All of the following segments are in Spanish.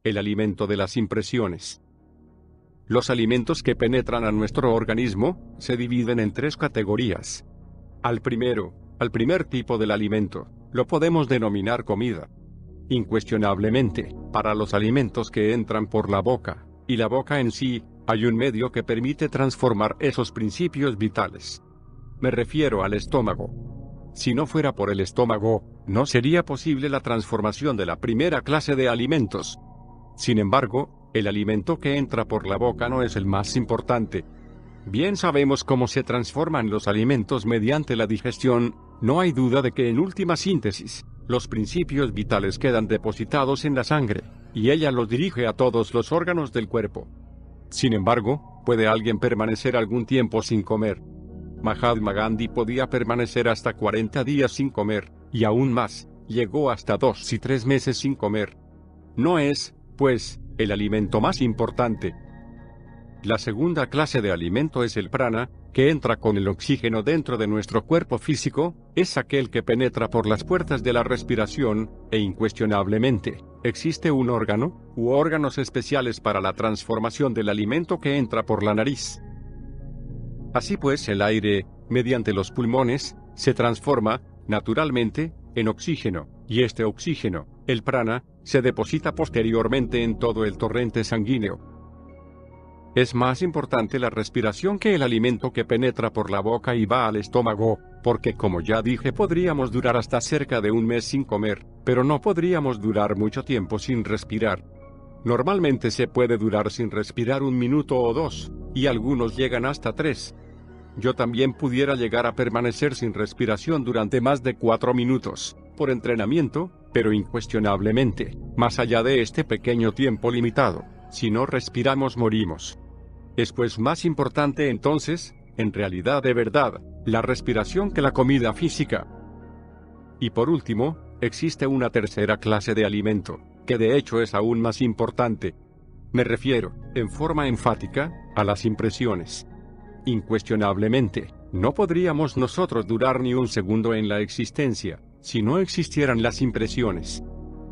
el alimento de las impresiones. Los alimentos que penetran a nuestro organismo se dividen en tres categorías. Al primer tipo del alimento, lo podemos denominar comida. Incuestionablemente, para los alimentos que entran por la boca, y la boca en sí, hay un medio que permite transformar esos principios vitales. Me refiero al estómago. Si no fuera por el estómago, no sería posible la transformación de la primera clase de alimentos. Sin embargo, el alimento que entra por la boca no es el más importante. Bien sabemos cómo se transforman los alimentos mediante la digestión, no hay duda de que en última síntesis, los principios vitales quedan depositados en la sangre, y ella los dirige a todos los órganos del cuerpo. Sin embargo, ¿puede alguien permanecer algún tiempo sin comer? Mahatma Gandhi podía permanecer hasta 40 días sin comer, y aún más, llegó hasta 2 y 3 meses sin comer. No es, pues, el alimento más importante. La segunda clase de alimento es el prana, que entra con el oxígeno dentro de nuestro cuerpo físico, es aquel que penetra por las puertas de la respiración, e incuestionablemente, existe un órgano, u órganos especiales para la transformación del alimento que entra por la nariz. Así pues, el aire, mediante los pulmones, se transforma, naturalmente, en oxígeno, y este oxígeno, el prana, se deposita posteriormente en todo el torrente sanguíneo. Es más importante la respiración que el alimento que penetra por la boca y va al estómago, porque como ya dije podríamos durar hasta cerca de un mes sin comer, pero no podríamos durar mucho tiempo sin respirar. Normalmente se puede durar sin respirar 1 minuto o 2, y algunos llegan hasta 3. Yo también pudiera llegar a permanecer sin respiración durante más de 4 minutos, por entrenamiento, pero incuestionablemente, más allá de este pequeño tiempo limitado, si no respiramos morimos. Es pues más importante entonces, en realidad de verdad, la respiración que la comida física. Y por último, existe una tercera clase de alimento, que de hecho es aún más importante. Me refiero, en forma enfática, a las impresiones. Incuestionablemente, no podríamos nosotros durar ni un segundo en la existencia, si no existieran las impresiones.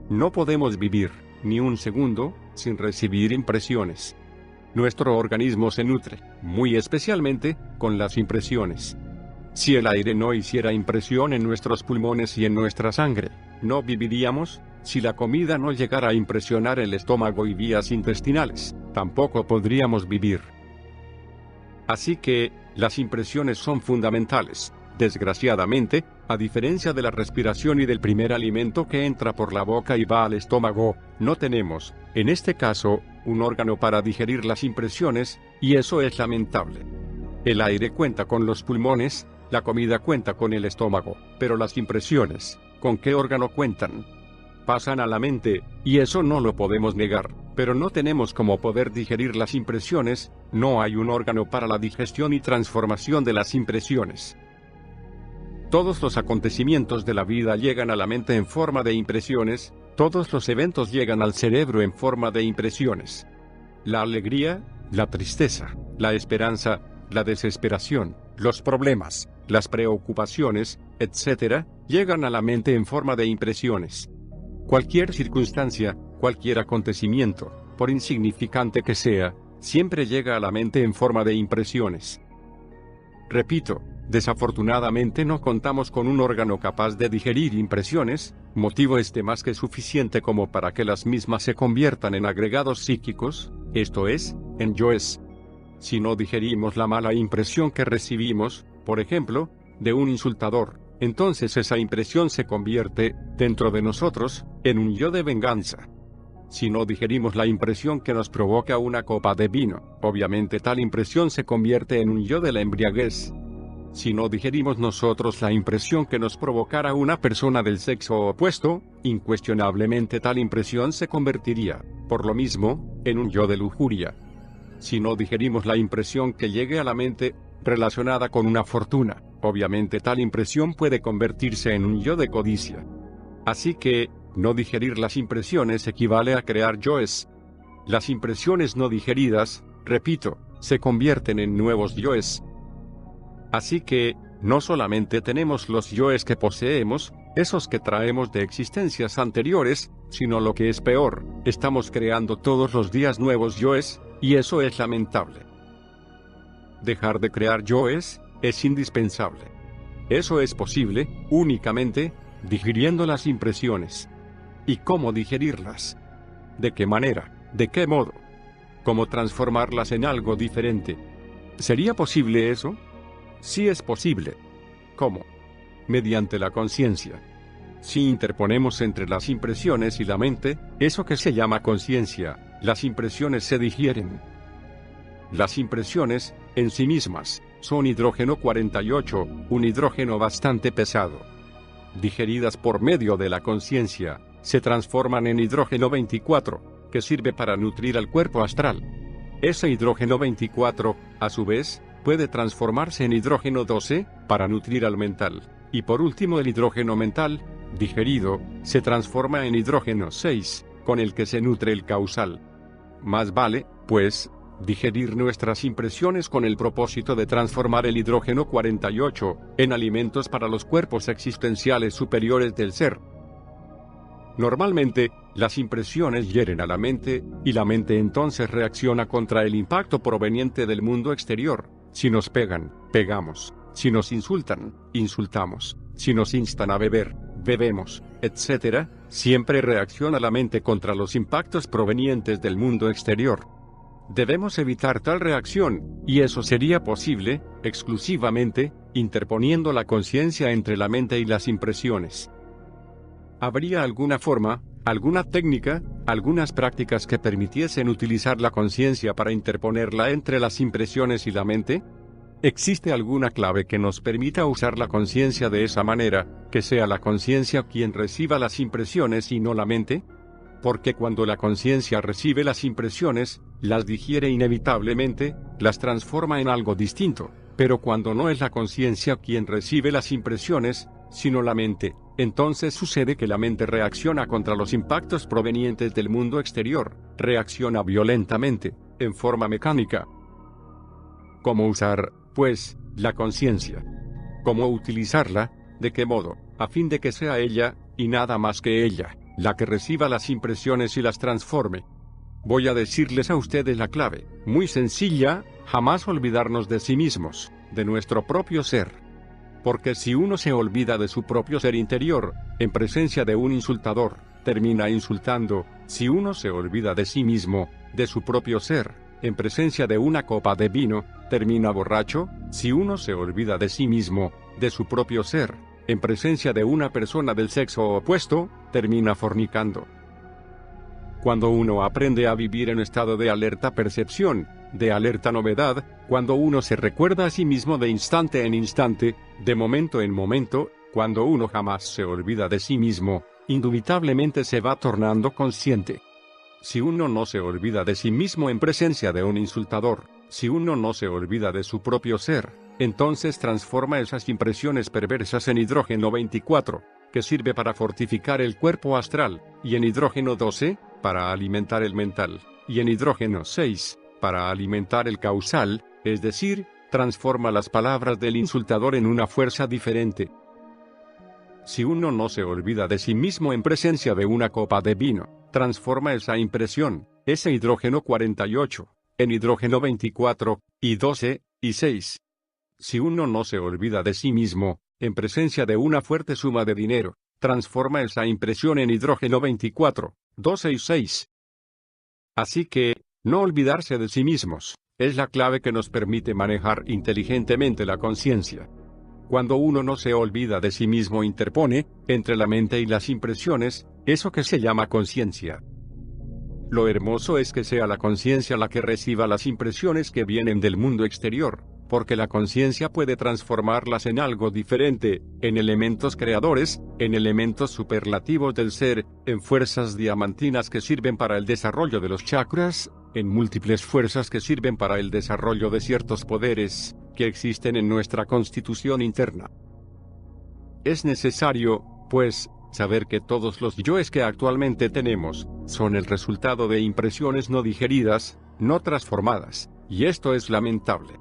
No podemos vivir, ni un segundo, sin recibir impresiones. Nuestro organismo se nutre, muy especialmente, con las impresiones. Si el aire no hiciera impresión en nuestros pulmones y en nuestra sangre, no viviríamos. Si la comida no llegara a impresionar el estómago y vías intestinales, tampoco podríamos vivir. Así que, las impresiones son fundamentales. Desgraciadamente, a diferencia de la respiración y del primer alimento que entra por la boca y va al estómago, no tenemos, en este caso, un órgano para digerir las impresiones, y eso es lamentable. El aire cuenta con los pulmones, la comida cuenta con el estómago, pero las impresiones, ¿con qué órgano cuentan? Pasan a la mente, y eso no lo podemos negar, pero no tenemos cómo poder digerir las impresiones, no hay un órgano para la digestión y transformación de las impresiones. Todos los acontecimientos de la vida llegan a la mente en forma de impresiones, todos los eventos llegan al cerebro en forma de impresiones. La alegría, la tristeza, la esperanza, la desesperación, los problemas, las preocupaciones, etc., llegan a la mente en forma de impresiones. Cualquier circunstancia, cualquier acontecimiento, por insignificante que sea, siempre llega a la mente en forma de impresiones. Repito, desafortunadamente no contamos con un órgano capaz de digerir impresiones, motivo este más que suficiente como para que las mismas se conviertan en agregados psíquicos, esto es, en yoes. Si no digerimos la mala impresión que recibimos, por ejemplo, de un insultador, entonces esa impresión se convierte, dentro de nosotros, en un yo de venganza. Si no digerimos la impresión que nos provoca una copa de vino, obviamente tal impresión se convierte en un yo de la embriaguez. Si no digerimos nosotros la impresión que nos provocara una persona del sexo opuesto, incuestionablemente tal impresión se convertiría, por lo mismo, en un yo de lujuria. Si no digerimos la impresión que llegue a la mente, relacionada con una fortuna, obviamente tal impresión puede convertirse en un yo de codicia. Así que, no digerir las impresiones equivale a crear yoes. Las impresiones no digeridas, repito, se convierten en nuevos yoes. Así que, no solamente tenemos los yoes que poseemos, esos que traemos de existencias anteriores, sino lo que es peor, estamos creando todos los días nuevos yoes, y eso es lamentable. Dejar de crear yoes es indispensable. Eso es posible, únicamente, digiriendo las impresiones. ¿Y cómo digerirlas? ¿De qué manera? ¿De qué modo? ¿Cómo transformarlas en algo diferente? ¿Sería posible eso? Sí es posible. ¿Cómo? Mediante la conciencia. Si interponemos entre las impresiones y la mente, eso que se llama conciencia, las impresiones se digieren. Las impresiones, en sí mismas, son hidrógeno 48, un hidrógeno bastante pesado. Digeridas por medio de la conciencia, se transforman en hidrógeno 24, que sirve para nutrir al cuerpo astral. Ese hidrógeno 24, a su vez, puede transformarse en hidrógeno 12, para nutrir al mental. Y por último el hidrógeno mental, digerido, se transforma en hidrógeno 6, con el que se nutre el causal. Más vale, pues, digerir nuestras impresiones con el propósito de transformar el hidrógeno 48 en alimentos para los cuerpos existenciales superiores del ser. Normalmente, las impresiones hieren a la mente, y la mente entonces reacciona contra el impacto proveniente del mundo exterior. Si nos pegan, pegamos. Si nos insultan, insultamos. Si nos instan a beber, bebemos, etc. Siempre reacciona la mente contra los impactos provenientes del mundo exterior. Debemos evitar tal reacción, y eso sería posible, exclusivamente, interponiendo la conciencia entre la mente y las impresiones. ¿Habría alguna forma, alguna técnica, algunas prácticas que permitiesen utilizar la conciencia para interponerla entre las impresiones y la mente? ¿Existe alguna clave que nos permita usar la conciencia de esa manera, que sea la conciencia quien reciba las impresiones y no la mente? Porque cuando la conciencia recibe las impresiones, las digiere inevitablemente, las transforma en algo distinto, pero cuando no es la conciencia quien recibe las impresiones, sino la mente, entonces sucede que la mente reacciona contra los impactos provenientes del mundo exterior, reacciona violentamente, en forma mecánica. ¿Cómo usar, pues, la conciencia? ¿Cómo utilizarla? ¿De qué modo? A fin de que sea ella, y nada más que ella, la que reciba las impresiones y las transforme. Voy a decirles a ustedes la clave, muy sencilla: jamás olvidarnos de sí mismos, de nuestro propio ser. Porque si uno se olvida de su propio ser interior, en presencia de un insultador, termina insultando. Si uno se olvida de sí mismo, de su propio ser, en presencia de una copa de vino, termina borracho. Si uno se olvida de sí mismo, de su propio ser, en presencia de una persona del sexo opuesto, termina fornicando. Cuando uno aprende a vivir en estado de alerta percepción, de alerta novedad, cuando uno se recuerda a sí mismo de instante en instante, de momento en momento, cuando uno jamás se olvida de sí mismo, indubitablemente se va tornando consciente. Si uno no se olvida de sí mismo en presencia de un insultador, si uno no se olvida de su propio ser, entonces transforma esas impresiones perversas en hidrógeno 24, que sirve para fortificar el cuerpo astral, y en hidrógeno 12, para alimentar el mental, y en hidrógeno 6, para alimentar el causal, es decir, transforma las palabras del insultador en una fuerza diferente. Si uno no se olvida de sí mismo en presencia de una copa de vino, transforma esa impresión, ese hidrógeno 48, en hidrógeno 24, y 12, y 6. Si uno no se olvida de sí mismo, en presencia de una fuerte suma de dinero, transforma esa impresión en hidrógeno 24, 12 y 6. Así que, no olvidarse de sí mismos, es la clave que nos permite manejar inteligentemente la conciencia. Cuando uno no se olvida de sí mismo, interpone, entre la mente y las impresiones, eso que se llama conciencia. Lo hermoso es que sea la conciencia la que reciba las impresiones que vienen del mundo exterior, porque la conciencia puede transformarlas en algo diferente, en elementos creadores, en elementos superlativos del ser, en fuerzas diamantinas que sirven para el desarrollo de los chakras, en múltiples fuerzas que sirven para el desarrollo de ciertos poderes, que existen en nuestra constitución interna. Es necesario, pues, saber que todos los yoes que actualmente tenemos, son el resultado de impresiones no digeridas, no transformadas, y esto es lamentable.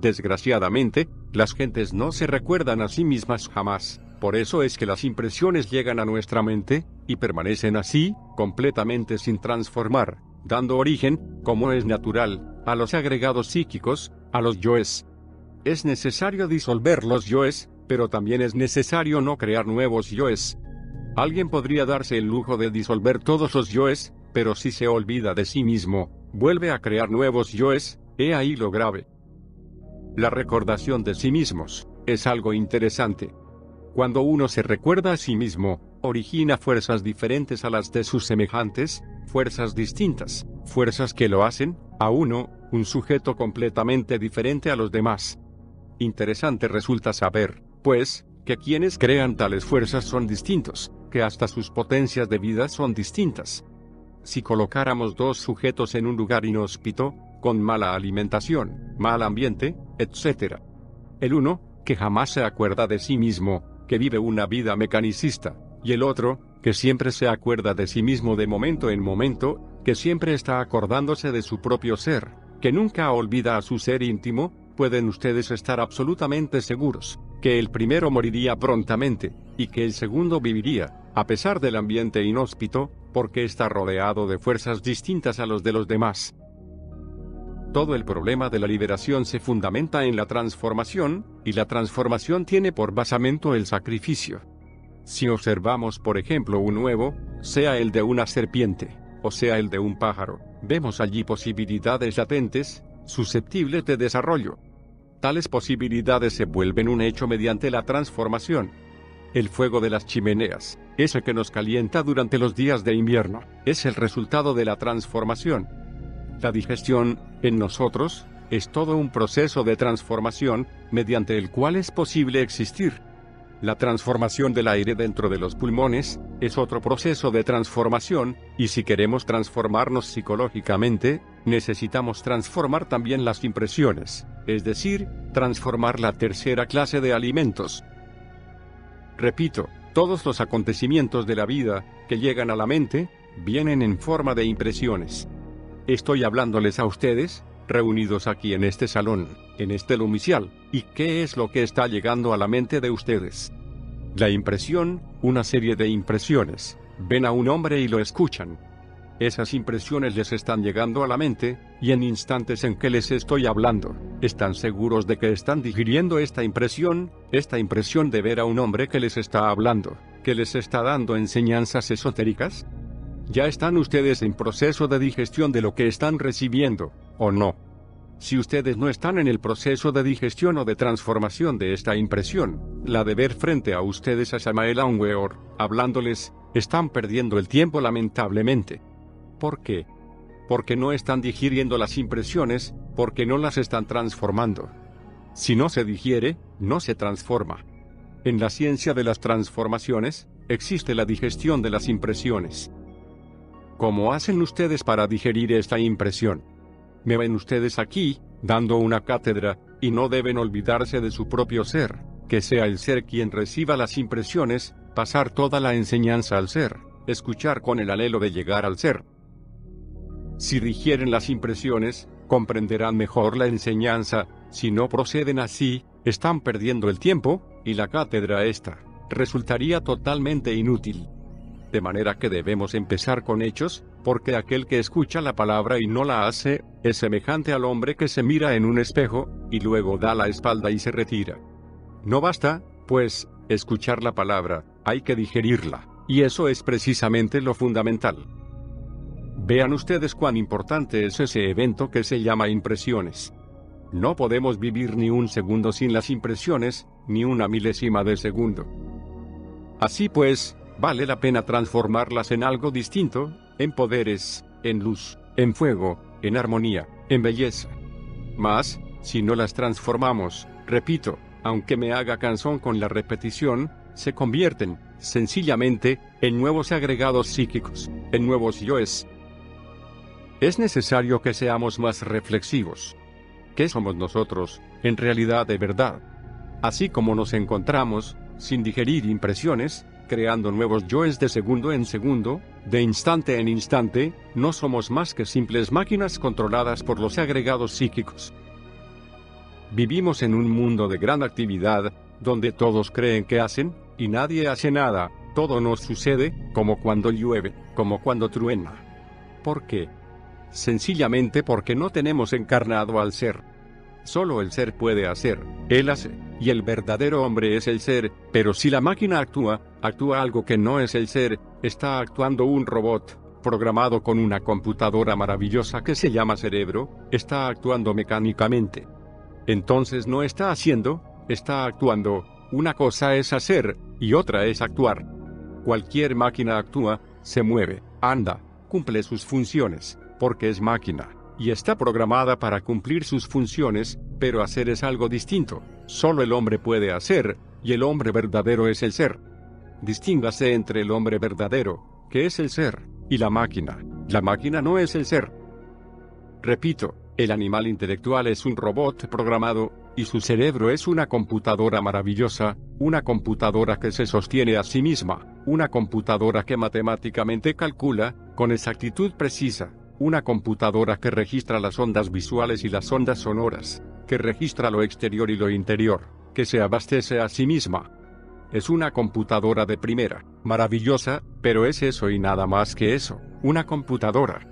Desgraciadamente, las gentes no se recuerdan a sí mismas jamás, Por eso es que las impresiones llegan a nuestra mente, y permanecen así, completamente sin transformar, dando origen, como es natural, a los agregados psíquicos, a los yoes. Es necesario disolver los yoes, pero también es necesario no crear nuevos yoes. Alguien podría darse el lujo de disolver todos los yoes, pero si se olvida de sí mismo, vuelve a crear nuevos yoes, he ahí lo grave. La recordación de sí mismos es algo interesante. Cuando uno se recuerda a sí mismo, origina fuerzas diferentes a las de sus semejantes, fuerzas distintas, fuerzas que lo hacen, a uno, un sujeto completamente diferente a los demás. Interesante resulta saber, pues, que quienes crean tales fuerzas son distintos, que hasta sus potencias de vida son distintas. Si colocáramos dos sujetos en un lugar inhóspito, con mala alimentación, mal ambiente, etc. El uno, que jamás se acuerda de sí mismo, que vive una vida mecanicista, y el otro, que siempre se acuerda de sí mismo de momento en momento, que siempre está acordándose de su propio ser, que nunca olvida a su ser íntimo, pueden ustedes estar absolutamente seguros, que el primero moriría prontamente, y que el segundo viviría, a pesar del ambiente inhóspito, porque está rodeado de fuerzas distintas a los de los demás. Todo el problema de la liberación se fundamenta en la transformación, y la transformación tiene por basamento el sacrificio. Si observamos por ejemplo un huevo, sea el de una serpiente, o sea el de un pájaro, vemos allí posibilidades latentes, susceptibles de desarrollo. Tales posibilidades se vuelven un hecho mediante la transformación. El fuego de las chimeneas, ese que nos calienta durante los días de invierno, es el resultado de la transformación. La digestión, en nosotros, es todo un proceso de transformación, mediante el cual es posible existir. La transformación del aire dentro de los pulmones, es otro proceso de transformación, y si queremos transformarnos psicológicamente, necesitamos transformar también las impresiones, es decir, transformar la tercera clase de alimentos. Repito, todos los acontecimientos de la vida, que llegan a la mente, vienen en forma de impresiones. Estoy hablándoles a ustedes, reunidos aquí en este salón, en este lumicial, ¿y qué es lo que está llegando a la mente de ustedes? La impresión, una serie de impresiones. Ven a un hombre y lo escuchan. Esas impresiones les están llegando a la mente, y en instantes en que les estoy hablando, ¿están seguros de que están digiriendo esta impresión de ver a un hombre que les está hablando, que les está dando enseñanzas esotéricas? ¿Ya están ustedes en proceso de digestión de lo que están recibiendo, o no? Si ustedes no están en el proceso de digestión o de transformación de esta impresión, la de ver frente a ustedes a Samael Aun Weor, hablándoles, están perdiendo el tiempo lamentablemente. ¿Por qué? Porque no están digiriendo las impresiones, porque no las están transformando. Si no se digiere, no se transforma. En la ciencia de las transformaciones, existe la digestión de las impresiones. ¿Cómo hacen ustedes para digerir esta impresión? Me ven ustedes aquí, dando una cátedra, y no deben olvidarse de su propio ser, que sea el ser quien reciba las impresiones, pasar toda la enseñanza al ser, escuchar con el anhelo de llegar al ser. Si digieren las impresiones, comprenderán mejor la enseñanza. Si no proceden así, están perdiendo el tiempo, y la cátedra esta resultaría totalmente inútil. De manera que debemos empezar con hechos, porque aquel que escucha la palabra y no la hace, es semejante al hombre que se mira en un espejo, y luego da la espalda y se retira. No basta, pues, escuchar la palabra, hay que digerirla, y eso es precisamente lo fundamental. Vean ustedes cuán importante es ese evento que se llama impresiones. No podemos vivir ni un segundo sin las impresiones, ni una milésima de segundo. Así pues, vale la pena transformarlas en algo distinto, en poderes, en luz, en fuego, en armonía, en belleza. Mas, si no las transformamos, repito, aunque me haga cansón con la repetición, se convierten, sencillamente, en nuevos agregados psíquicos, en nuevos yoes. Es necesario que seamos más reflexivos. ¿Qué somos nosotros, en realidad de verdad? Así como nos encontramos, sin digerir impresiones, creando nuevos yoes de segundo en segundo, de instante en instante, no somos más que simples máquinas controladas por los agregados psíquicos. Vivimos en un mundo de gran actividad, donde todos creen que hacen, y nadie hace nada, todo nos sucede, como cuando llueve, como cuando truena. ¿Por qué? Sencillamente porque no tenemos encarnado al ser. Solo el ser puede hacer, él hace, y el verdadero hombre es el ser, pero si la máquina actúa algo que no es el ser, está actuando un robot, programado con una computadora maravillosa que se llama cerebro, está actuando mecánicamente. Entonces no está haciendo, está actuando. Una cosa es hacer, y otra es actuar. Cualquier máquina actúa, se mueve, anda, cumple sus funciones, porque es máquina, y está programada para cumplir sus funciones, pero hacer es algo distinto. Solo el hombre puede hacer, y el hombre verdadero es el ser. Distíngase entre el hombre verdadero, que es el ser, y la máquina. La máquina no es el ser. Repito, el animal intelectual es un robot programado, y su cerebro es una computadora maravillosa, una computadora que se sostiene a sí misma, una computadora que matemáticamente calcula, con exactitud precisa, una computadora que registra las ondas visuales y las ondas sonoras, que registra lo exterior y lo interior, que se abastece a sí misma. Es una computadora de primera, maravillosa, pero es eso y nada más que eso, una computadora.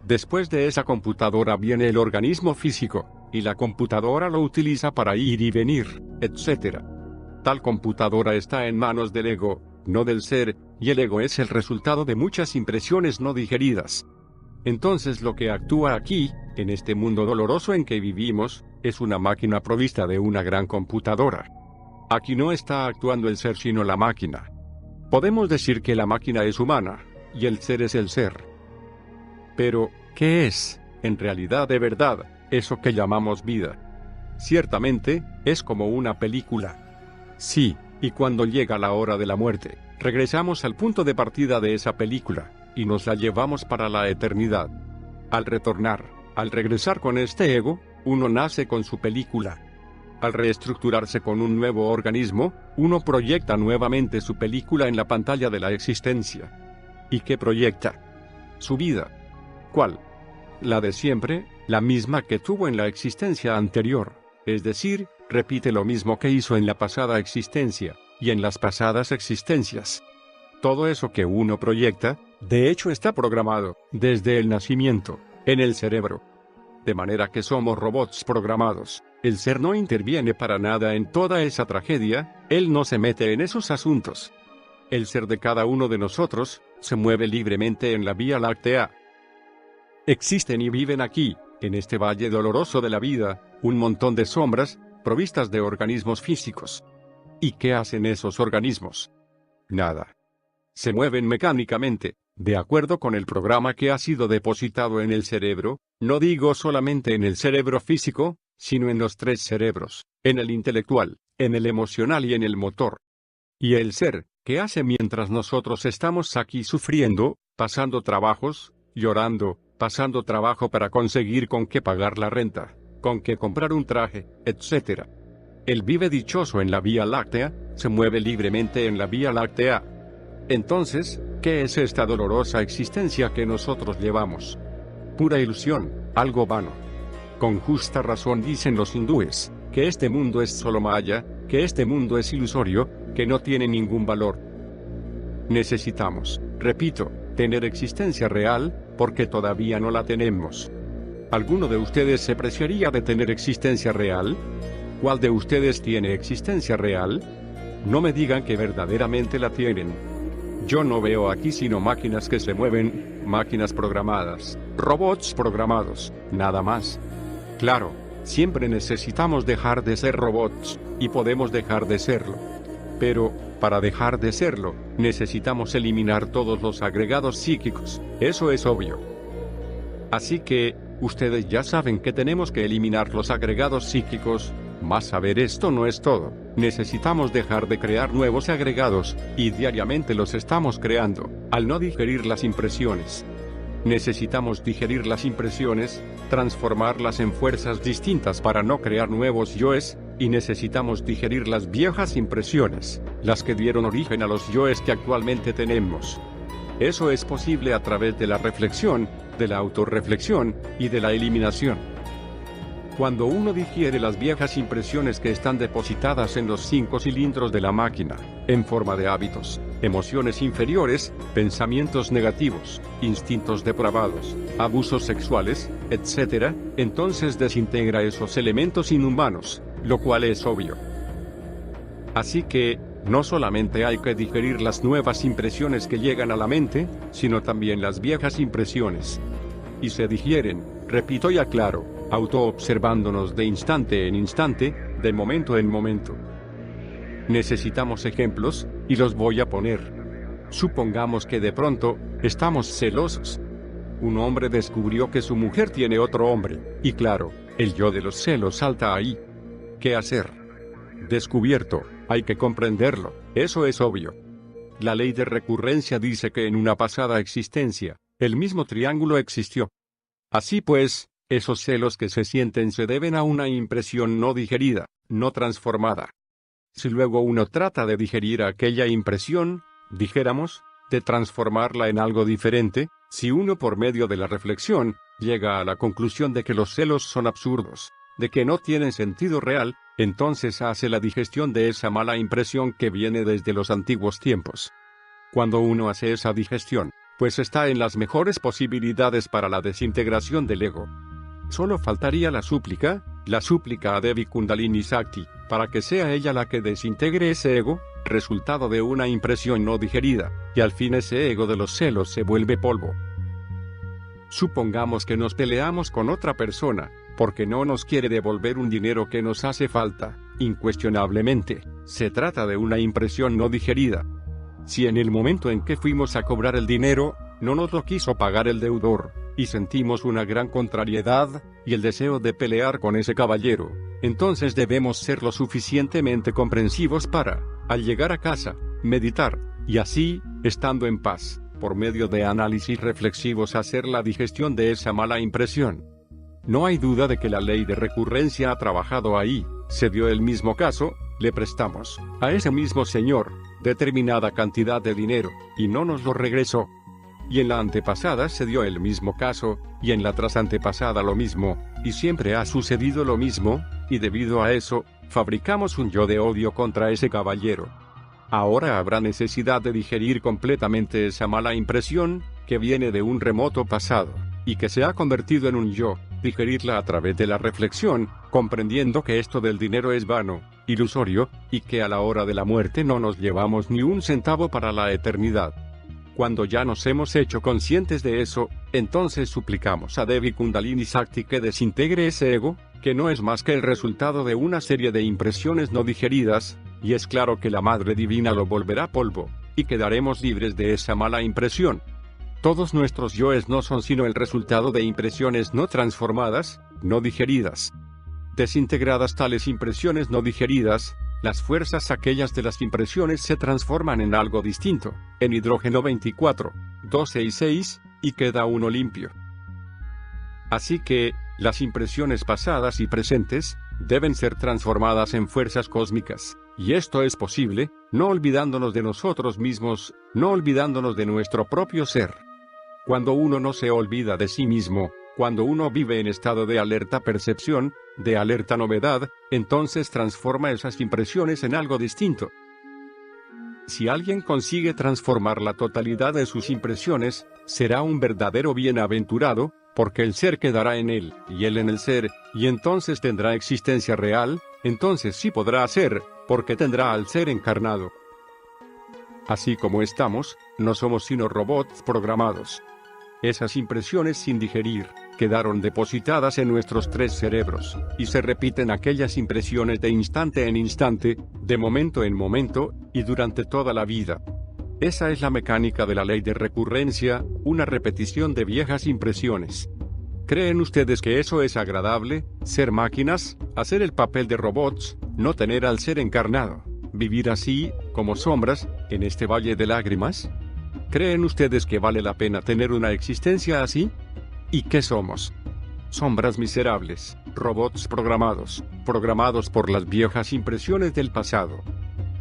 Después de esa computadora viene el organismo físico, y la computadora lo utiliza para ir y venir, etc. Tal computadora está en manos del ego, no del ser, y el ego es el resultado de muchas impresiones no digeridas. Entonces lo que actúa aquí, en este mundo doloroso en que vivimos, es una máquina provista de una gran computadora. Aquí no está actuando el ser sino la máquina. Podemos decir que la máquina es humana, y el ser es el ser. Pero, ¿qué es, en realidad de verdad, eso que llamamos vida? Ciertamente, es como una película. Sí, y cuando llega la hora de la muerte, regresamos al punto de partida de esa película, y nos la llevamos para la eternidad. Al retornar, al regresar con este ego, uno nace con su película. Al reestructurarse con un nuevo organismo, uno proyecta nuevamente su película en la pantalla de la existencia. ¿Y qué proyecta? Su vida. ¿Cuál? La de siempre, la misma que tuvo en la existencia anterior, es decir, repite lo mismo que hizo en la pasada existencia, y en las pasadas existencias. Todo eso que uno proyecta, de hecho está programado, desde el nacimiento, en el cerebro. De manera que somos robots programados, el ser no interviene para nada en toda esa tragedia, él no se mete en esos asuntos. El ser de cada uno de nosotros, se mueve libremente en la Vía Láctea. Existen y viven aquí, en este valle doloroso de la vida, un montón de sombras, provistas de organismos físicos. ¿Y qué hacen esos organismos? Nada. Se mueven mecánicamente, de acuerdo con el programa que ha sido depositado en el cerebro, no digo solamente en el cerebro físico, sino en los tres cerebros, en el intelectual, en el emocional y en el motor. Y el ser, ¿qué hace mientras nosotros estamos aquí sufriendo, pasando trabajos, llorando, pasando trabajo para conseguir con qué pagar la renta, con qué comprar un traje, etc.? Él vive dichoso en la Vía Láctea, se mueve libremente en la Vía Láctea. Entonces, ¿qué es esta dolorosa existencia que nosotros llevamos? Pura ilusión, algo vano. Con justa razón dicen los hindúes, que este mundo es solo maya, que este mundo es ilusorio, que no tiene ningún valor. Necesitamos, repito, tener existencia real, porque todavía no la tenemos. ¿Alguno de ustedes se preciaría de tener existencia real? ¿Cuál de ustedes tiene existencia real? No me digan que verdaderamente la tienen. Yo no veo aquí sino máquinas que se mueven, máquinas programadas, robots programados, nada más. Claro, siempre necesitamos dejar de ser robots, y podemos dejar de serlo. Pero, para dejar de serlo, necesitamos eliminar todos los agregados psíquicos, eso es obvio. Así que, ustedes ya saben que tenemos que eliminar los agregados psíquicos, mas saber esto no es todo, necesitamos dejar de crear nuevos agregados, y diariamente los estamos creando, al no digerir las impresiones. Necesitamos digerir las impresiones, transformarlas en fuerzas distintas para no crear nuevos yoes, y necesitamos digerir las viejas impresiones, las que dieron origen a los yoes que actualmente tenemos. Eso es posible a través de la reflexión, de la autorreflexión, y de la eliminación. Cuando uno digiere las viejas impresiones que están depositadas en los 5 cilindros de la máquina, en forma de hábitos, emociones inferiores, pensamientos negativos, instintos depravados, abusos sexuales, etc., entonces desintegra esos elementos inhumanos, lo cual es obvio. Así que, no solamente hay que digerir las nuevas impresiones que llegan a la mente, sino también las viejas impresiones. Y se digieren, repito y aclaro, autoobservándonos de instante en instante, de momento en momento. Necesitamos ejemplos, y los voy a poner. Supongamos que de pronto, estamos celosos. Un hombre descubrió que su mujer tiene otro hombre, y claro, el yo de los celos salta ahí. ¿Qué hacer? Descubierto, hay que comprenderlo, eso es obvio. La ley de recurrencia dice que en una pasada existencia, el mismo triángulo existió. Así pues, esos celos que se sienten se deben a una impresión no digerida, no transformada. Si luego uno trata de digerir aquella impresión, dijéramos, de transformarla en algo diferente, si uno por medio de la reflexión, llega a la conclusión de que los celos son absurdos, de que no tienen sentido real, entonces hace la digestión de esa mala impresión que viene desde los antiguos tiempos. Cuando uno hace esa digestión, pues está en las mejores posibilidades para la desintegración del ego. Solo faltaría la súplica a Devi Kundalini Sakti, para que sea ella la que desintegre ese ego, resultado de una impresión no digerida, y al fin ese ego de los celos se vuelve polvo. Supongamos que nos peleamos con otra persona, porque no nos quiere devolver un dinero que nos hace falta, incuestionablemente, se trata de una impresión no digerida. Si en el momento en que fuimos a cobrar el dinero, no nos lo quiso pagar el deudor, y sentimos una gran contrariedad, y el deseo de pelear con ese caballero, entonces debemos ser lo suficientemente comprensivos para, al llegar a casa, meditar, y así, estando en paz, por medio de análisis reflexivos hacer la digestión de esa mala impresión. No hay duda de que la ley de recurrencia ha trabajado ahí, se dio el mismo caso, le prestamos, a ese mismo señor, determinada cantidad de dinero, y no nos lo regresó. Y en la antepasada se dio el mismo caso, y en la trasantepasada lo mismo, y siempre ha sucedido lo mismo, y debido a eso, fabricamos un yo de odio contra ese caballero. Ahora habrá necesidad de digerir completamente esa mala impresión, que viene de un remoto pasado, y que se ha convertido en un yo, digerirla a través de la reflexión, comprendiendo que esto del dinero es vano, ilusorio, y que a la hora de la muerte no nos llevamos ni un centavo para la eternidad. Cuando ya nos hemos hecho conscientes de eso, entonces suplicamos a Devi Kundalini Sakti que desintegre ese ego, que no es más que el resultado de una serie de impresiones no digeridas, y es claro que la Madre Divina lo volverá polvo, y quedaremos libres de esa mala impresión. Todos nuestros yoes no son sino el resultado de impresiones no transformadas, no digeridas. Desintegradas tales impresiones no digeridas, las fuerzas aquellas de las impresiones se transforman en algo distinto, en hidrógeno 24, 12 y 6, y queda uno limpio. Así que, las impresiones pasadas y presentes, deben ser transformadas en fuerzas cósmicas, y esto es posible, no olvidándonos de nosotros mismos, no olvidándonos de nuestro propio ser. Cuando uno no se olvida de sí mismo, cuando uno vive en estado de alerta percepción, de alerta novedad, entonces transforma esas impresiones en algo distinto. Si alguien consigue transformar la totalidad de sus impresiones, será un verdadero bienaventurado, porque el ser quedará en él, y él en el ser, y entonces tendrá existencia real, entonces sí podrá ser, porque tendrá al ser encarnado. Así como estamos, no somos sino robots programados. Esas impresiones sin digerir, quedaron depositadas en nuestros 3 cerebros, y se repiten aquellas impresiones de instante en instante, de momento en momento, y durante toda la vida. Esa es la mecánica de la ley de recurrencia, una repetición de viejas impresiones. ¿Creen ustedes que eso es agradable, ser máquinas, hacer el papel de robots, no tener al ser encarnado, vivir así, como sombras, en este valle de lágrimas? ¿Creen ustedes que vale la pena tener una existencia así? ¿Y qué somos? Sombras miserables, robots programados, programados por las viejas impresiones del pasado.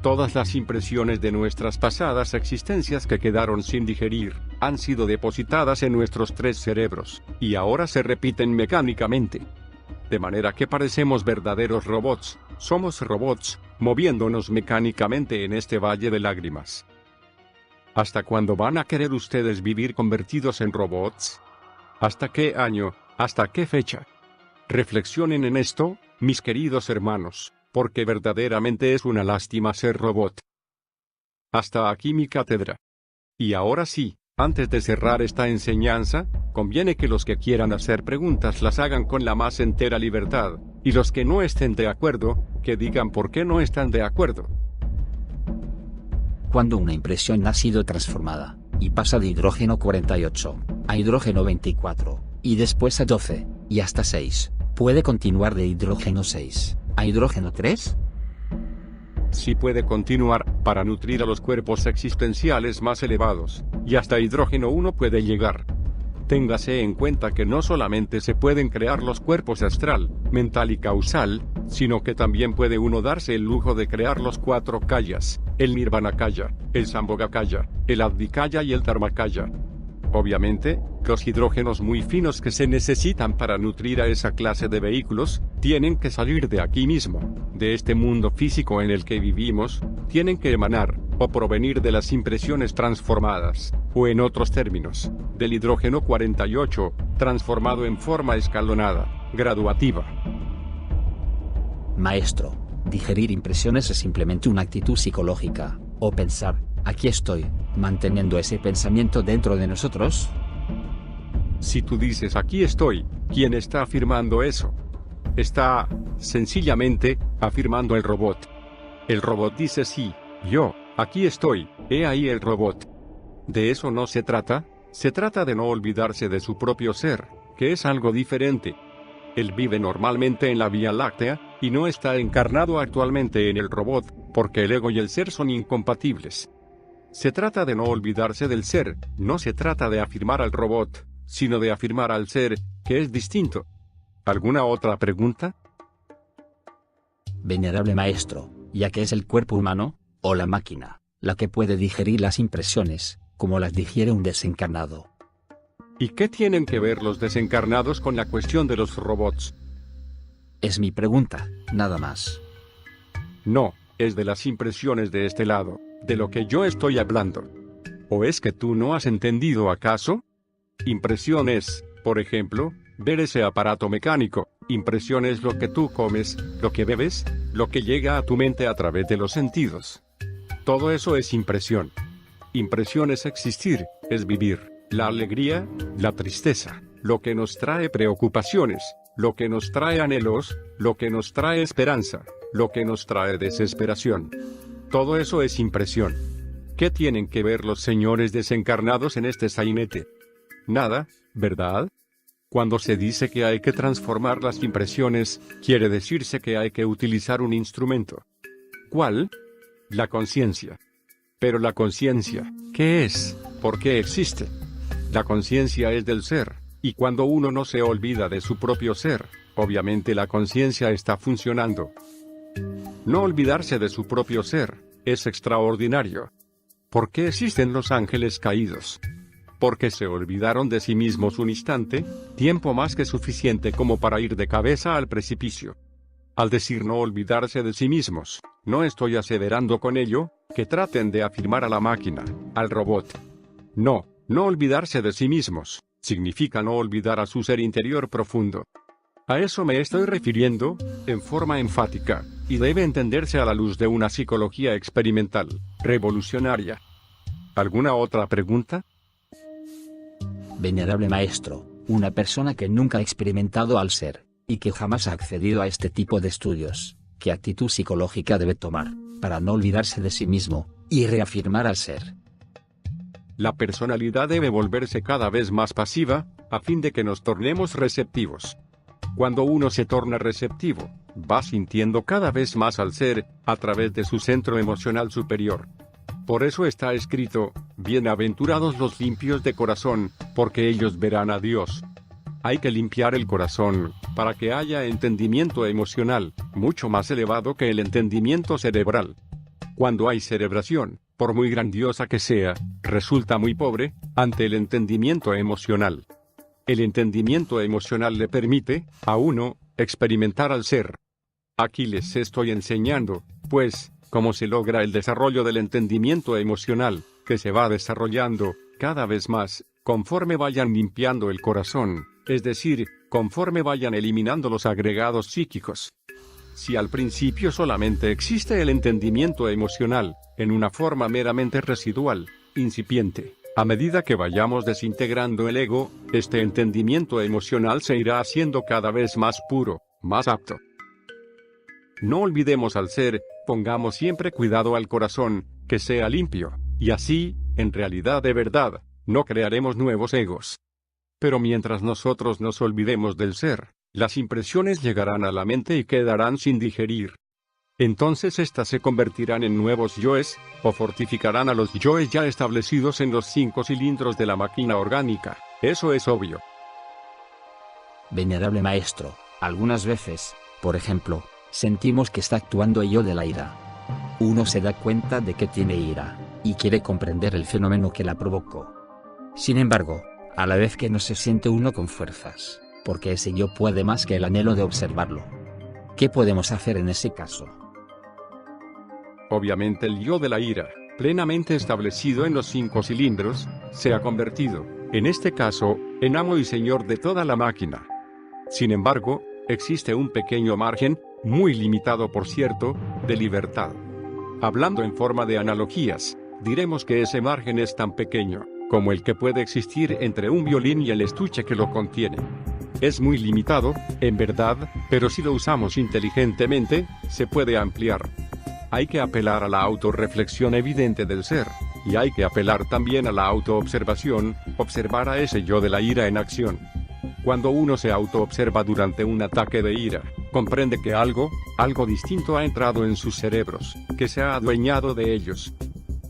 Todas las impresiones de nuestras pasadas existencias que quedaron sin digerir, han sido depositadas en nuestros 3 cerebros, y ahora se repiten mecánicamente. de manera que parecemos verdaderos robots. Somos robots, moviéndonos mecánicamente en este valle de lágrimas. ¿Hasta cuándo van a querer ustedes vivir convertidos en robots? ¿Hasta qué año? ¿Hasta qué fecha? Reflexionen en esto, mis queridos hermanos, porque verdaderamente es una lástima ser robot. Hasta aquí mi cátedra. Y ahora sí, antes de cerrar esta enseñanza, conviene que los que quieran hacer preguntas las hagan con la más entera libertad, y los que no estén de acuerdo, que digan por qué no están de acuerdo. Cuando una impresión ha sido transformada, y pasa de hidrógeno 48, a hidrógeno 24, y después a 12, y hasta 6, ¿puede continuar de hidrógeno 6, a hidrógeno 3? Sí puede continuar, para nutrir a los cuerpos existenciales más elevados, y hasta hidrógeno 1 puede llegar. Téngase en cuenta que no solamente se pueden crear los cuerpos astral, mental y causal, sino que también puede uno darse el lujo de crear los 4 kayas, el nirvanakaya, el sambhogakaya, el advikaya y el dharmakaya. Obviamente, los hidrógenos muy finos que se necesitan para nutrir a esa clase de vehículos, tienen que salir de aquí mismo, de este mundo físico en el que vivimos, tienen que emanar, o provenir de las impresiones transformadas, o en otros términos, del hidrógeno 48, transformado en forma escalonada, graduativa. Maestro, digerir impresiones es simplemente una actitud psicológica, o pensar, aquí estoy, manteniendo ese pensamiento dentro de nosotros. Si tú dices aquí estoy, ¿quién está afirmando eso? Está, sencillamente, afirmando el robot. El robot dice sí, yo, aquí estoy, he ahí el robot. De eso no se trata de no olvidarse de su propio ser, que es algo diferente. Él vive normalmente en la Vía Láctea, y no está encarnado actualmente en el robot, porque el ego y el ser son incompatibles. Se trata de no olvidarse del ser, no se trata de afirmar al robot, sino de afirmar al ser, que es distinto. ¿Alguna otra pregunta? Venerable maestro, ya que es el cuerpo humano, o la máquina, la que puede digerir las impresiones, como las digiere un desencarnado. ¿Y qué tienen que ver los desencarnados con la cuestión de los robots? Es mi pregunta, nada más. No, es de las impresiones de este lado, de lo que yo estoy hablando. ¿O es que tú no has entendido acaso? Impresión es, por ejemplo, ver ese aparato mecánico. Impresión es lo que tú comes, lo que bebes, lo que llega a tu mente a través de los sentidos. Todo eso es impresión. Impresión es existir, es vivir, la alegría, la tristeza, lo que nos trae preocupaciones, lo que nos trae anhelos, lo que nos trae esperanza, lo que nos trae desesperación. Todo eso es impresión. ¿Qué tienen que ver los señores desencarnados en este sainete? Nada, ¿verdad? Cuando se dice que hay que transformar las impresiones, quiere decirse que hay que utilizar un instrumento. ¿Cuál? La conciencia. Pero la conciencia, ¿qué es? ¿Por qué existe? La conciencia es del ser, y cuando uno no se olvida de su propio ser, obviamente la conciencia está funcionando. No olvidarse de su propio ser, es extraordinario. ¿Por qué existen los ángeles caídos? Porque se olvidaron de sí mismos un instante, tiempo más que suficiente como para ir de cabeza al precipicio. Al decir no olvidarse de sí mismos, no estoy aseverando con ello, que traten de afirmar a la máquina, al robot. No olvidarse de sí mismos, significa no olvidar a su ser interior profundo. A eso me estoy refiriendo, en forma enfática, y debe entenderse a la luz de una psicología experimental, revolucionaria. ¿Alguna otra pregunta? Venerable maestro, una persona que nunca ha experimentado al ser, y que jamás ha accedido a este tipo de estudios, ¿qué actitud psicológica debe tomar, para no olvidarse de sí mismo, y reafirmar al ser? La personalidad debe volverse cada vez más pasiva, a fin de que nos tornemos receptivos. Cuando uno se torna receptivo, va sintiendo cada vez más al ser, a través de su centro emocional superior. Por eso está escrito, bienaventurados los limpios de corazón, porque ellos verán a Dios. Hay que limpiar el corazón, para que haya entendimiento emocional, mucho más elevado que el entendimiento cerebral. Cuando hay cerebración, por muy grandiosa que sea, resulta muy pobre, ante el entendimiento emocional. El entendimiento emocional le permite, a uno, experimentar al ser. Aquí les estoy enseñando, pues, cómo se logra el desarrollo del entendimiento emocional, que se va desarrollando, cada vez más, conforme vayan limpiando el corazón, es decir, conforme vayan eliminando los agregados psíquicos. Si al principio solamente existe el entendimiento emocional, en una forma meramente residual, incipiente, a medida que vayamos desintegrando el ego, este entendimiento emocional se irá haciendo cada vez más puro, más apto. No olvidemos al ser, pongamos siempre cuidado al corazón, que sea limpio, y así, en realidad de verdad, no crearemos nuevos egos. Pero mientras nosotros nos olvidemos del ser, las impresiones llegarán a la mente y quedarán sin digerir. Entonces éstas se convertirán en nuevos yoes, o fortificarán a los yoes ya establecidos en los 5 cilindros de la máquina orgánica. Eso es obvio. Venerable maestro, algunas veces, por ejemplo, sentimos que está actuando el yo de la ira. Uno se da cuenta de que tiene ira, y quiere comprender el fenómeno que la provocó. Sin embargo, a la vez que no se siente uno con fuerzas, porque ese yo puede más que el anhelo de observarlo. ¿Qué podemos hacer en ese caso? Obviamente el yo de la ira, plenamente establecido en los 5 cilindros, se ha convertido, en este caso, en amo y señor de toda la máquina. Sin embargo, existe un pequeño margen, muy limitado por cierto, de libertad. Hablando en forma de analogías, diremos que ese margen es tan pequeño, como el que puede existir entre un violín y el estuche que lo contiene. Es muy limitado, en verdad, pero si lo usamos inteligentemente, se puede ampliar. Hay que apelar a la autorreflexión evidente del ser, y hay que apelar también a la autoobservación, observar a ese yo de la ira en acción. Cuando uno se autoobserva durante un ataque de ira, comprende que algo distinto ha entrado en sus cerebros, que se ha adueñado de ellos.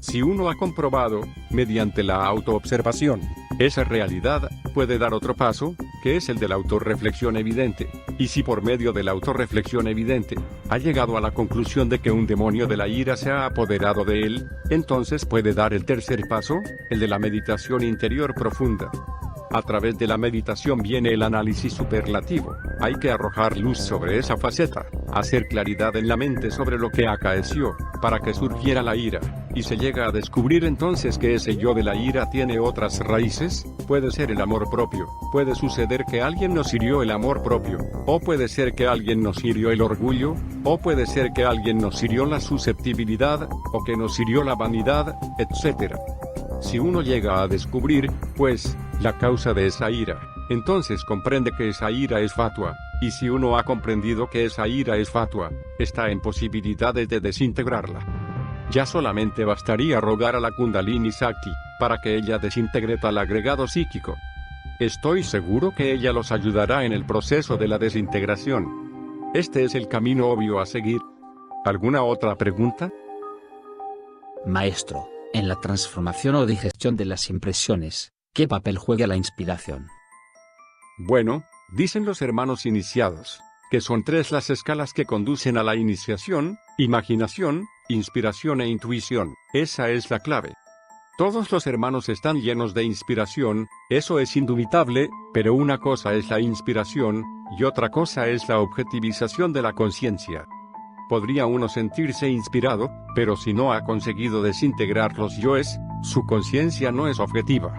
Si uno ha comprobado, mediante la autoobservación, esa realidad, puede dar otro paso, que es el de la autorreflexión evidente, y si por medio de la autorreflexión evidente, ha llegado a la conclusión de que un demonio de la ira se ha apoderado de él, entonces puede dar el tercer paso, el de la meditación interior profunda. A través de la meditación viene el análisis superlativo, hay que arrojar luz sobre esa faceta, hacer claridad en la mente sobre lo que acaeció, para que surgiera la ira, y se llega a descubrir entonces que ese yo de la ira tiene otras raíces, puede ser el amor propio, puede suceder que alguien nos hirió el amor propio, o puede ser que alguien nos hirió el orgullo, o puede ser que alguien nos hirió la susceptibilidad, o que nos hirió la vanidad, etc. Si uno llega a descubrir, pues, la causa de esa ira, entonces comprende que esa ira es fatua, y si uno ha comprendido que esa ira es fatua, está en posibilidades de desintegrarla. Ya solamente bastaría rogar a la Kundalini Sakti, para que ella desintegre tal agregado psíquico. Estoy seguro que ella los ayudará en el proceso de la desintegración. Este es el camino obvio a seguir. ¿Alguna otra pregunta? Maestro, en la transformación o digestión de las impresiones, ¿qué papel juega la inspiración? Bueno, dicen los hermanos iniciados, que son 3 las escalas que conducen a la iniciación: imaginación, inspiración e intuición. Esa es la clave. Todos los hermanos están llenos de inspiración, eso es indubitable, pero una cosa es la inspiración, y otra cosa es la objetivización de la conciencia. Podría uno sentirse inspirado, pero si no ha conseguido desintegrar los yoes, su conciencia no es objetiva.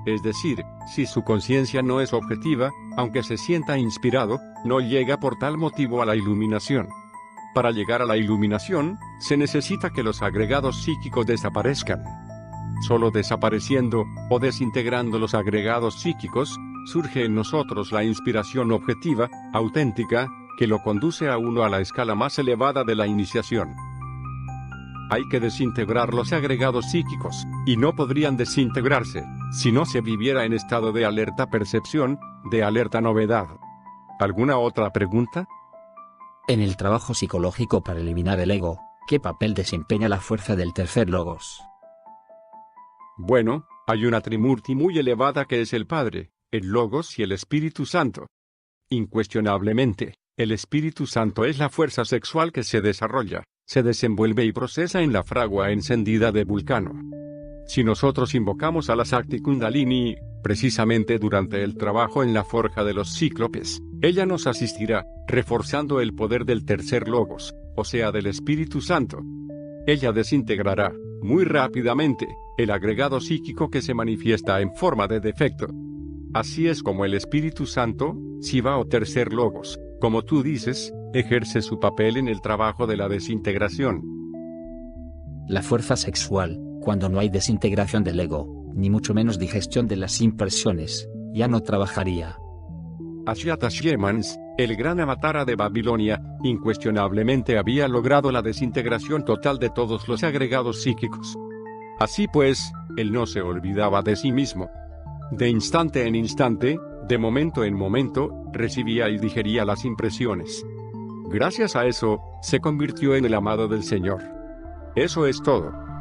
Es decir, si su conciencia no es objetiva, aunque se sienta inspirado, no llega por tal motivo a la iluminación. Para llegar a la iluminación, se necesita que los agregados psíquicos desaparezcan. Solo desapareciendo, o desintegrando los agregados psíquicos, surge en nosotros la inspiración objetiva, auténtica, que lo conduce a uno a la escala más elevada de la iniciación. Hay que desintegrar los agregados psíquicos, y no podrían desintegrarse, si no se viviera en estado de alerta percepción, de alerta novedad. ¿Alguna otra pregunta? En el trabajo psicológico para eliminar el ego, ¿qué papel desempeña la fuerza del tercer logos? Bueno, hay una trimurti muy elevada que es el Padre, el Logos y el Espíritu Santo. Incuestionablemente, el Espíritu Santo es la fuerza sexual que se desarrolla, se desenvuelve y procesa en la fragua encendida de Vulcano. Si nosotros invocamos a la Sakti Kundalini, precisamente durante el trabajo en la forja de los cíclopes, ella nos asistirá, reforzando el poder del tercer logos, o sea del Espíritu Santo. Ella desintegrará, muy rápidamente, el agregado psíquico que se manifiesta en forma de defecto. Así es como el Espíritu Santo, Shiva o tercer logos, como tú dices, ejerce su papel en el trabajo de la desintegración. La fuerza sexual, cuando no hay desintegración del ego, ni mucho menos digestión de las impresiones, ya no trabajaría. Ashiata-Shemans, el gran avatara de Babilonia, incuestionablemente había logrado la desintegración total de todos los agregados psíquicos. Así pues, él no se olvidaba de sí mismo. De instante en instante, de momento en momento, recibía y digería las impresiones. Gracias a eso, se convirtió en el amado del Señor. Eso es todo.